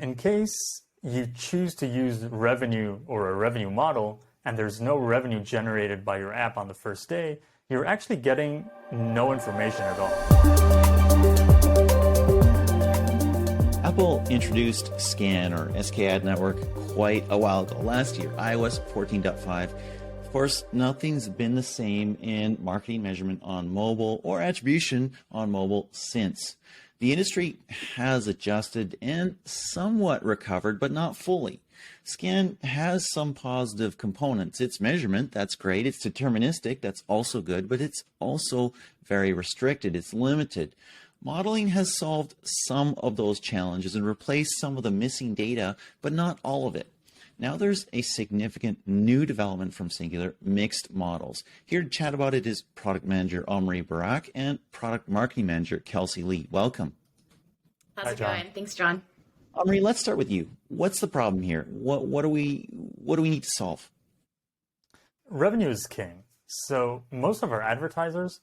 In case you choose to use revenue or a revenue model and there's no revenue generated by your app on the first day, you're actually getting no information at all. Apple introduced SKAN or SKAdNetwork quite a while ago, last year, iOS 14.5. Of course, nothing's been the same in marketing measurement on mobile or attribution on mobile since. The industry has adjusted and somewhat recovered, but not fully. SKAN has some positive components. It's measurement, that's great. It's deterministic, that's also good, but it's also very restricted. It's limited. Modeling has solved some of those challenges and replaced some of the missing data, but not all of it. Now there's a significant new development from Singular, mixed models. Here to chat about it is Product Manager Omri Barak and Product Marketing Manager Kelsey Lee. Welcome. How's it going? Thanks, John. Omri, let's start with you. What's the problem here? What do we need to solve? Revenue is king. So most of our advertisers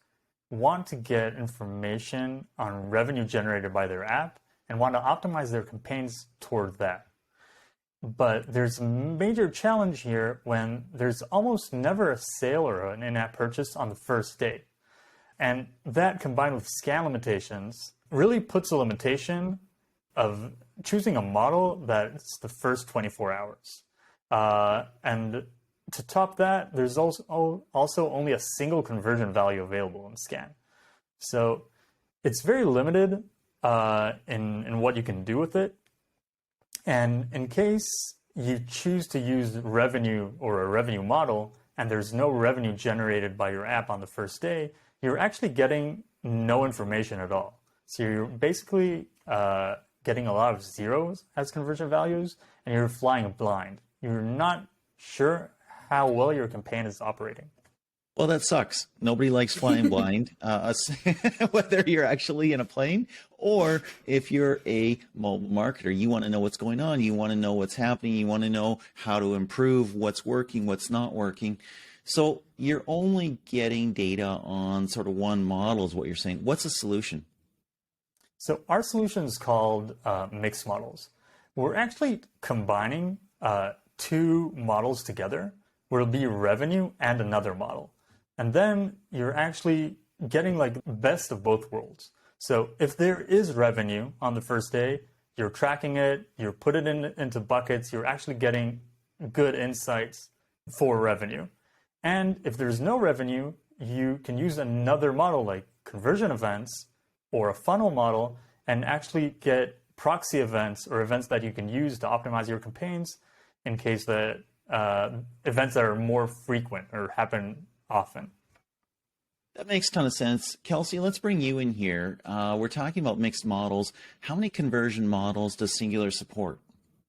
want to get information on revenue generated by their app and want to optimize their campaigns toward that. But there's a major challenge here when there's almost never a sale or an in-app purchase on the first day. And that combined with SKAN limitations really puts a limitation of choosing a model that's the first 24 hours. And to top that, there's also only a single conversion value available in SKAN. So it's very limited in what you can do with it. And in case you choose to use revenue or a revenue model and there's no revenue generated by your app on the first day, you're actually getting no information at all. So you're basically getting a lot of zeros as conversion values and you're flying blind. You're not sure how well your campaign is operating. Well, that sucks. Nobody likes flying blind, whether you're actually in a plane or if you're a mobile marketer. You want to know what's going on. You want to know what's happening. You want to know how to improve, what's working, what's not working. So you're only getting data on sort of one model is what you're saying. What's the solution? So our solution is called mixed models. We're actually combining two models together where it'll be revenue and another model. And then you're actually getting like best of both worlds. So if there is revenue on the first day, you're tracking it, you're putting it into buckets, you're actually getting good insights for revenue. And if there's no revenue, you can use another model like conversion events or a funnel model and actually get proxy events or events that you can use to optimize your campaigns in case that events that are more frequent or happen often. That makes a ton of sense. Kelsey, let's bring you in here. We're talking about mixed models. How many conversion models does Singular support?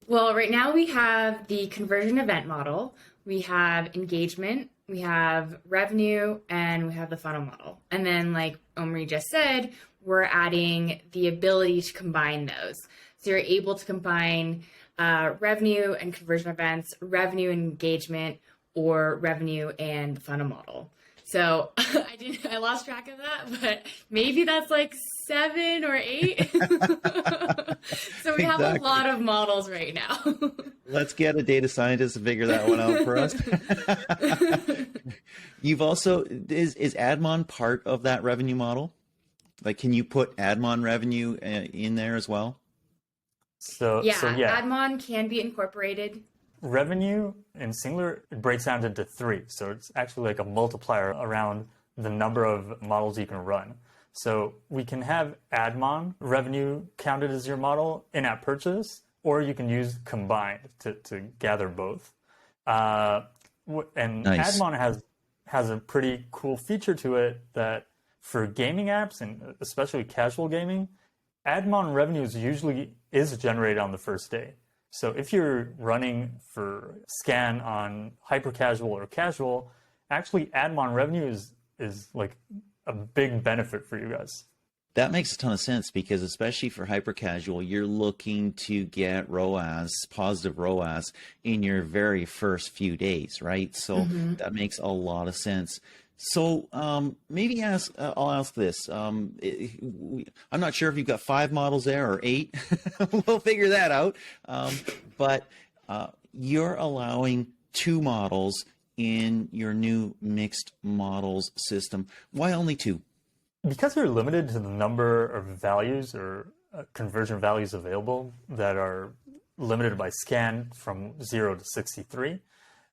Well, right now we have the conversion event model, we have engagement, we have revenue, and we have the funnel model. And then like Omri just said, we're adding the ability to combine those. So you're able to combine revenue and conversion events, revenue and engagement, or revenue and the funnel model. So I lost track of that, but maybe that's like 7 or 8. So we have a lot of models right now. Let's get a data scientist to figure that one out for us. You've also, is Admon part of that revenue model? Like, can you put Admon revenue in there as well? So yeah, Admon can be incorporated. Revenue in Singular, it breaks down into 3. So it's actually like a multiplier around the number of models you can run. So we can have Admon revenue counted as your model in-app purchase, or you can use combined to gather both. And nice. Admon has a pretty cool feature to it that for gaming apps, and especially casual gaming, Admon revenues usually is generated on the first day. So if you're running for SKAN on hyper casual or casual, actually Admon revenue is like a big benefit for you guys. That makes a ton of sense because especially for hyper casual, you're looking to get ROAS, positive ROAS in your very first few days, right? So that makes a lot of sense. So maybe I'll ask this. I'm not sure if you've got 5 models there or 8. We'll figure that out. But you're allowing 2 models in your new mixed models system. Why only 2? Because you're limited to the number of values or conversion values available that are limited by SKAN from 0 to 63,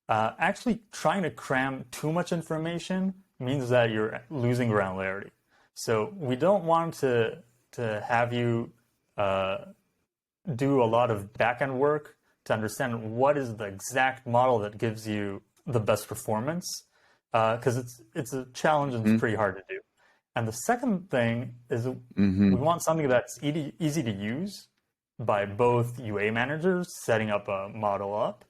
actually trying to cram too much information means that you're losing granularity. So we don't want to have you do a lot of back-end work to understand what is the exact model that gives you the best performance, because it's a challenge and it's pretty hard to do. And the second thing is we want something that's easy to use by both UA managers setting up a model up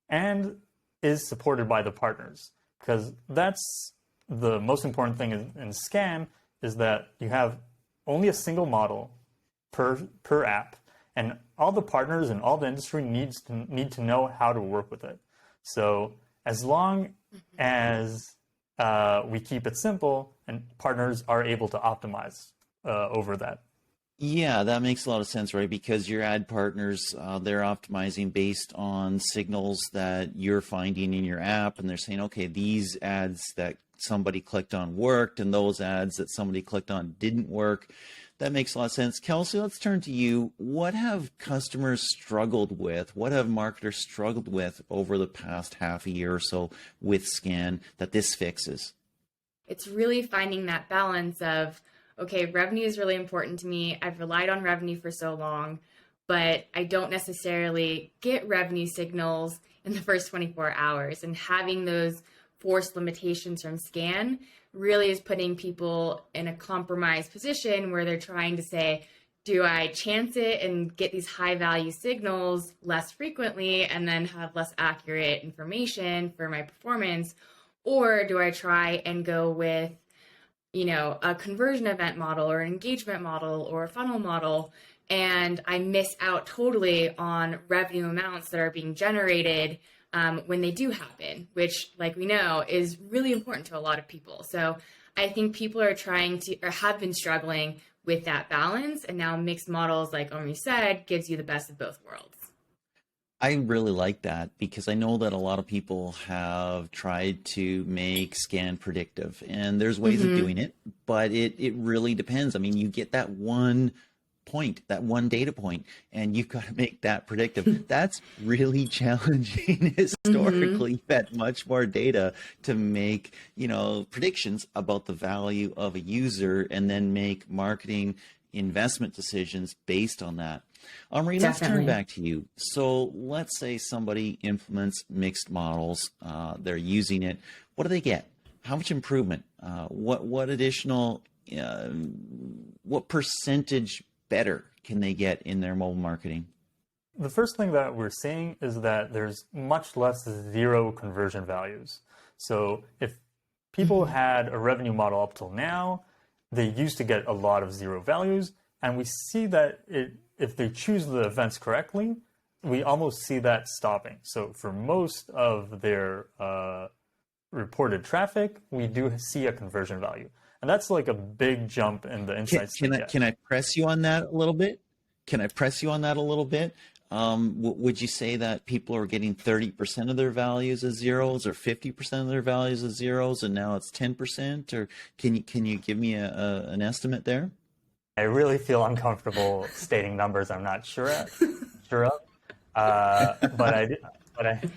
and is supported by the partners, because that's the most important thing in SKAN, is that you have only a single model per app, and all the partners and all the industry need to know how to work with it. So as long as we keep it simple, and partners are able to optimize over that. Yeah, that makes a lot of sense, right? Because your ad partners, they're optimizing based on signals that you're finding in your app, and they're saying, okay, these ads that somebody clicked on worked, and those ads that somebody clicked on didn't work. That makes a lot of sense. Kelsey, let's turn to you. What have customers struggled with? What have marketers struggled with over the past half a year or so with SKAN that this fixes? It's really finding that balance of, okay, revenue is really important to me. I've relied on revenue for so long, but I don't necessarily get revenue signals in the first 24 hours. And having those forced limitations from SKAN really is putting people in a compromised position where they're trying to say, do I chance it and get these high value signals less frequently and then have less accurate information for my performance? Or do I try and go with, a conversion event model or an engagement model or a funnel model, and I miss out totally on revenue amounts that are being generated when they do happen, which, like we know, is really important to a lot of people. So I think people are trying to, or have been struggling with that balance, and now mixed models, like Omri said, gives you the best of both worlds. I really like that because I know that a lot of people have tried to make SKAN predictive, and there's ways of doing it, but it really depends. I mean, you get that one point, that one data point, and you've got to make that predictive. That's really challenging historically. You've had much more data to make, predictions about the value of a user and then make marketing investment decisions based on that. Omri, let's turn back to you. So let's say somebody implements mixed models, they're using it. What do they get? How much improvement? What additional, what percentage better can they get in their mobile marketing? The first thing that we're seeing is that there's much less zero conversion values. So if people had a revenue model up till now, they used to get a lot of zero values, and we see that if they choose the events correctly, we almost see that stopping. So for most of their reported traffic, we do see a conversion value. And that's like a big jump in the insights. Can I press you on that a little bit? Would you say that people are getting 30% of their values as zeros, or 50% of their values as zeros, and now it's 10%? Or can you give me an estimate there? I really feel uncomfortable stating numbers I'm not sure of. But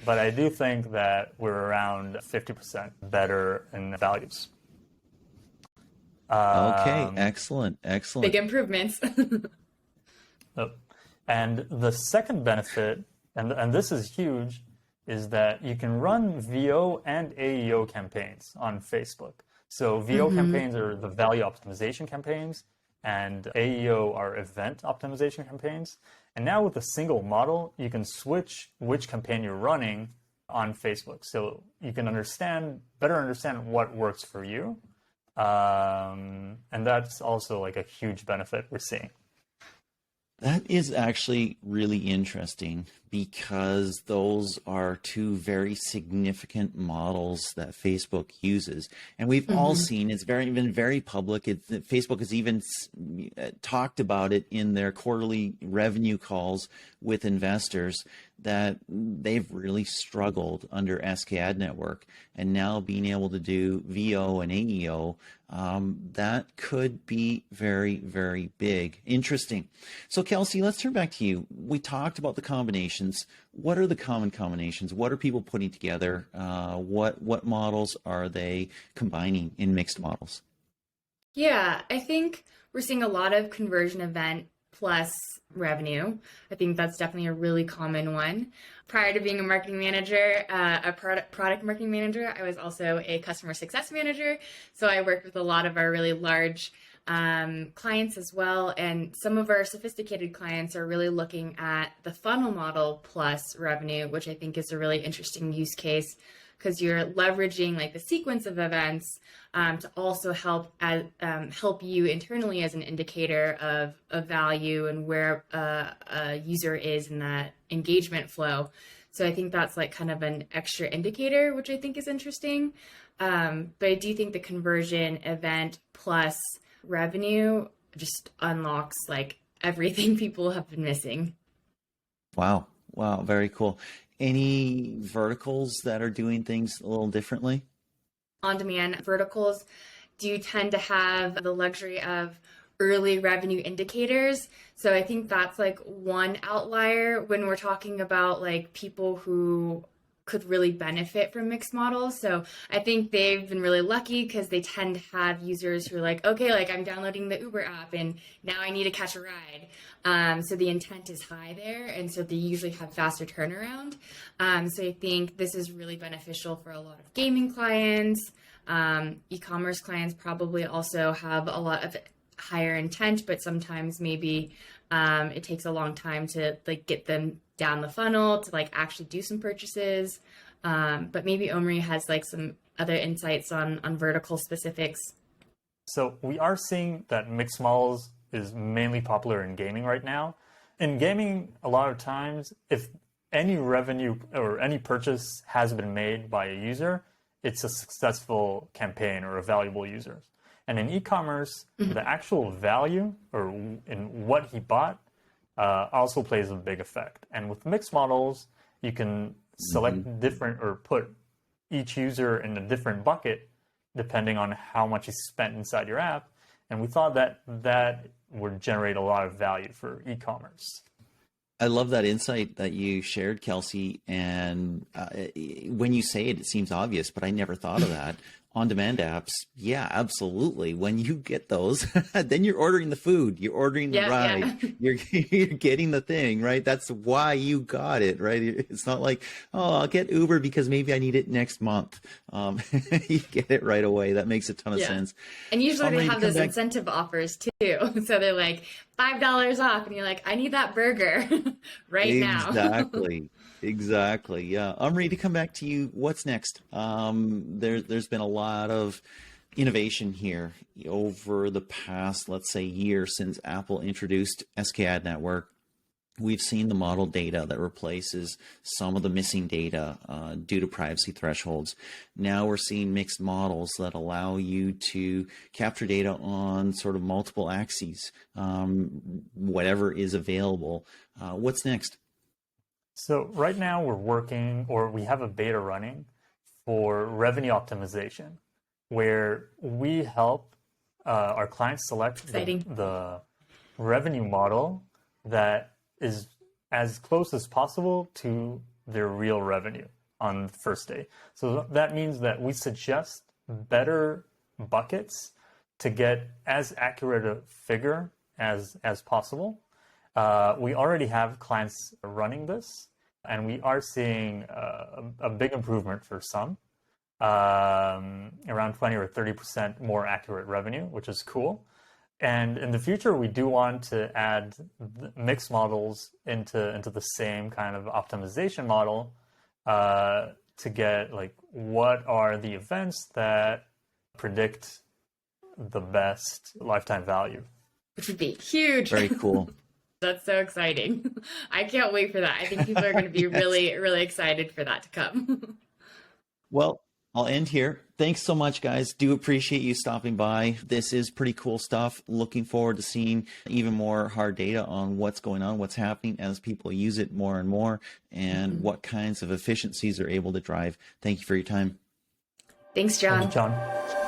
I do think that we're around 50% better in values. Okay, excellent. Big improvements. And the second benefit, and this is huge, is that you can run VO and AEO campaigns on Facebook. So VO campaigns are the value optimization campaigns, and AEO are event optimization campaigns. And now with a single model, you can switch which campaign you're running on Facebook. So you can better understand what works for you. And that's also like a huge benefit we're seeing. That is actually really interesting because those are two very significant models that Facebook uses. And we've all seen it's been very public. Facebook has even talked about it in their quarterly revenue calls with investors that they've really struggled under SKAdNetwork. And now being able to do VO and AEO, that could be very, very big. Interesting. So Kelsey, let's turn back to you. We talked about the combinations. What are the common combinations? What are people putting together? What models are they combining in mixed models? Yeah, I think we're seeing a lot of conversion event plus revenue. I think that's definitely a really common one. Prior to being a marketing manager, a product marketing manager, I was also a customer success manager. So I worked with a lot of our really large clients as well. And some of our sophisticated clients are really looking at the funnel model plus revenue, which I think is a really interesting use case because you're leveraging like the sequence of events to also help you internally as an indicator of value and where a user is in that engagement flow. So I think that's like kind of an extra indicator, which I think is interesting. But I do think the conversion event plus revenue just unlocks like everything people have been missing. Wow. Wow. Very cool. Any verticals that are doing things a little differently? On-demand verticals do tend to have the luxury of early revenue indicators. So I think that's like one outlier when we're talking about like people who could really benefit from mixed models. So I think they've been really lucky because they tend to have users who are like, okay, like I'm downloading the Uber app and now I need to catch a ride. So the intent is high there. And so they usually have faster turnaround. So I think this is really beneficial for a lot of gaming clients. E-commerce clients probably also have a lot of higher intent, but sometimes maybe it takes a long time to like get them down the funnel to like actually do some purchases. But maybe Omri has like some other insights on vertical specifics. So we are seeing that mixed models is mainly popular in gaming right now. In gaming, a lot of times, if any revenue or any purchase has been made by a user, it's a successful campaign or a valuable user. And in e-commerce, the actual value or in what he bought also plays a big effect. And with mixed models, you can select different or put each user in a different bucket depending on how much he spent inside your app. And we thought that that would generate a lot of value for e-commerce. I love that insight that you shared, Kelsey. And when you say it, it seems obvious, but I never thought of that. On-demand apps, yeah, absolutely. When you get those, then you're ordering the food, you're ordering the ride, you're getting the thing, right? That's why you got it, right? It's not like, oh, I'll get Uber because maybe I need it next month. You get it right away. That makes a ton of sense. And usually they have those incentive offers too. So they're like $5 off, and you're like, I need that burger right now. Exactly. Yeah. Omri, to come back to you, what's next? There's been a lot of innovation here over the past, let's say, year since Apple introduced SKAdNetwork. We've seen the model data that replaces some of the missing data due to privacy thresholds. Now we're seeing mixed models that allow you to capture data on sort of multiple axes, whatever is available. What's next? So right now we're working, or we have a beta running for revenue optimization, where we help our clients select the revenue model that is as close as possible to their real revenue on the first day. So that means that we suggest better buckets to get as accurate a figure as possible. We already have clients running this, and we are seeing a big improvement for some, around 20 or 30% more accurate revenue, which is cool. And in the future, we do want to add mixed models into the same kind of optimization model to get like what are the events that predict the best lifetime value. Which would be huge. Very cool. That's so exciting. I can't wait for that. I think people are going to be Yes. really, really excited for that to come. Well, I'll end here. Thanks so much, guys. Do appreciate you stopping by. This is pretty cool stuff. Looking forward to seeing even more hard data on what's going on, what's happening as people use it more and more, and what kinds of efficiencies they're able to drive. Thank you for your time. Thanks, Thank John. you, John.